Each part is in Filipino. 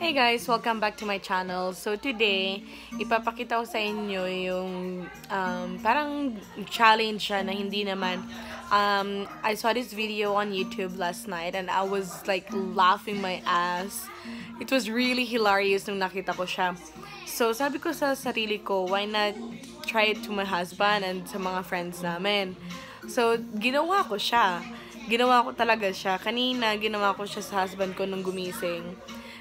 Hey guys! Welcome back to my channel. So today, ipapakita ko sa inyo yung parang challenge siya na hindi naman. I saw this video on YouTube last night and I was like laughing my ass. It was really hilarious nung nakita ko siya. So sabi ko sa sarili ko, why not try it to my husband and sa mga friends namin. So ginawa ko siya. Ginawa ko talaga siya. Kanina, ginawa ko siya sa husband ko nung gumising.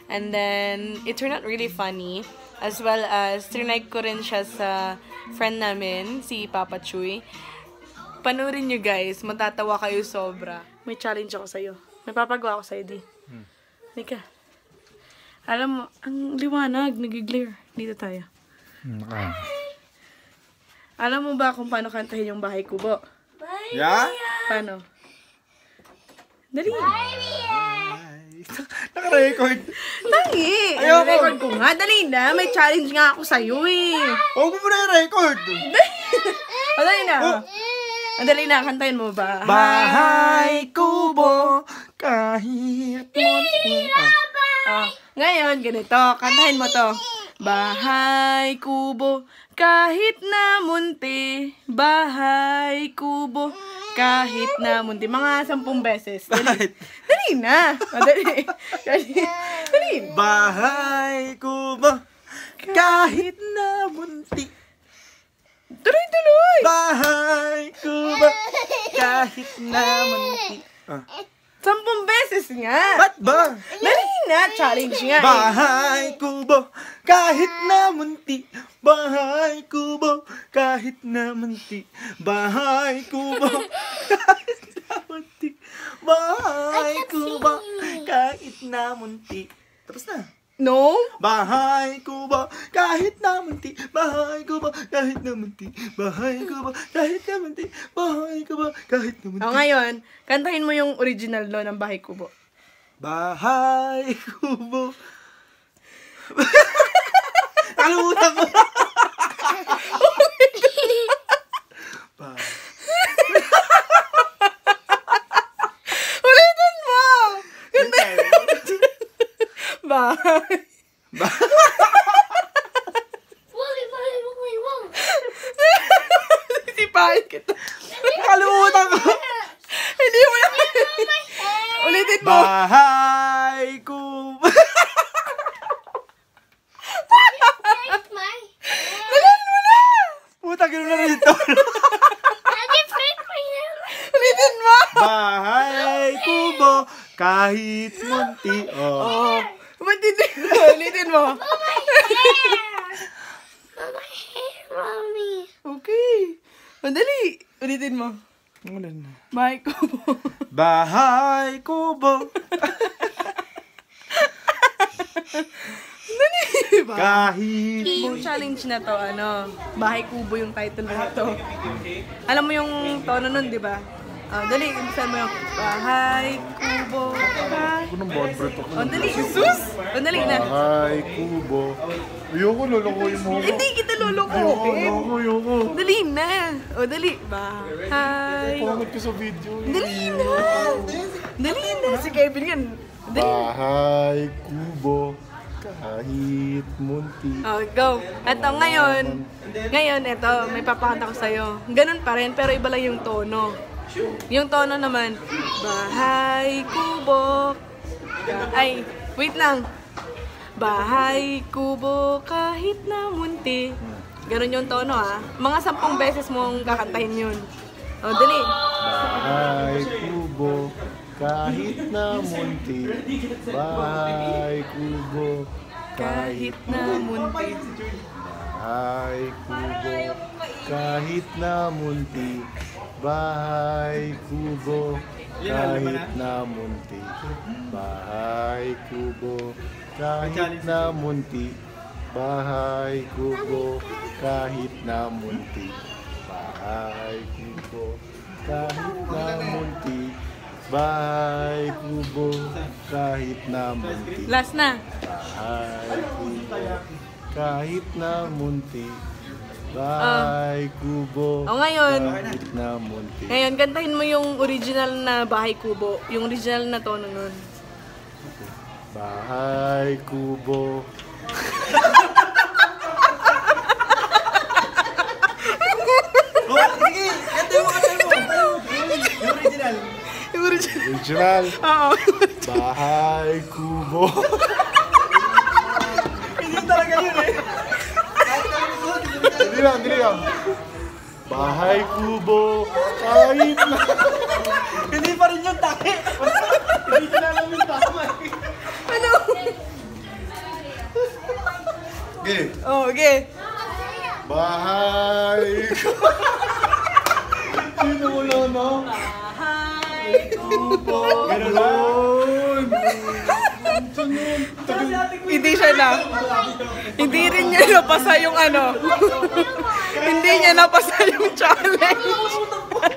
And then, it turned out really funny. As well as, trinay ko rin siya sa friend namin, si Papa Chuy. Panoorin nyo guys, matatawa kayo sobra. May challenge ako sa'yo. May papagawa ako sa'yo, di. Nika. Alam mo, ang liwanag, nag-glare. Dito tayo. Alam mo ba kung paano kantahin yung Bahay Kubo? Yeah? Paano? Dali. Naka-record. Tangi! Ayoko. Record ko nga. Dali na. May challenge nga ako sa'yo eh. Huwag mo na i-record. O, dali na. O, dali na. Kantahin mo ba? Bahay kubo kahit munti. Ngayon, ganito. Kantahin mo to. Bahay kubo kahit na munti. Bahay kubo kahit na munti. Mga 10 beses. Dali. Dali na. O, dali. Dali. Bahay kubo kahit na munti. Tuloy-tuloy. Bahay kubo kahit na munti. 10 beses nga. Ba't ba? Dali na. Challenge nga eh. Bahay kubo kahit na munti. Bahay kubo kahit na munti. Bahay kubo kahit na munti. Bahay kubo kahit na munti. Tapos na. No? Bahay kubo kahit na munti. Bahay kubo kahit na munti. Bahay kubo kahit na munti. Bahay kubo kahit na munti. O ngayon, kantahin mo yung original no ng Bahay Kubo. Bahay kubo. Nakalimutan ko. Ulitin mo! Bahay. Sisipahin kita. Nakalimutan ko. Hindi mo na. Ulitin mo. Bahay kubo. Nalan mo na. Puta, gano'n na rin ito. Ulitin mo. Bahay kubo kahit munti. Oh. Matindi. Ulitin mo. Okay. Madali. Ulitin mo. Wala na. Bahay Kubo. Bahay kubo. Kahit Yung challenge na to, Bahay Kubo yung title na to. Alam mo yung tono nun, di ba? Dali, ibisan mo yung Bahay Kubo. Anong bad breath ako? Dali, sus! Dali na. Bahay kubo. Ayoko, lulukoyin mo ako. Hindi kita lulukuhin. Ayoko. Dali na. Dali. Bahay. Pangit ko sa video. Dali na. Dali na. Si Kevin yan. Dali. Bahay kubo kahit munti. Go. Eto, ngayon, ito, may papakanta ko sa'yo. Ganun pa rin, pero iba lang yung tono. Yung tono naman, Bahay Kubo. Ay, wait lang. Bahay Kubo kahit na munti. Ganun yung tono Mga 10 beses mong kakantahin yun. Dali. Bahay kubo kahit na munti. Bahay kubo Kahit na munti. Bahay kubo kahit na munti. Bahay kubo kahit na munti. Bahay kubo kahit na munti. Bahay kubo kahit na munti. Bahay kubo kahit na munti. Bahay kubo kahit na munti. Last na. Bahay kubo kahit na munti. Bahay kubo Ngayon. kahit na munti. Ngayon, kantahin mo yung original na Bahay Kubo. Yung original na tono nun. Bahay kubo. Oh, sige! Kanta mo! Yung original. Yung original. Original. Oo. Bahay kubo. Hindi talaga yun eh. Dili lang. Bahay kubo, kahit na. Hindi pa rin yung taki. Hindi ko na alam yung tama eh. Ano? Okay. Oh, okay. Bahay kubo. Sino mo lang, no? Bahay kubo. Ganun. Hindi siya na. Hindi rin niya napasa yung ano. Hindi niya napasa yung challenge.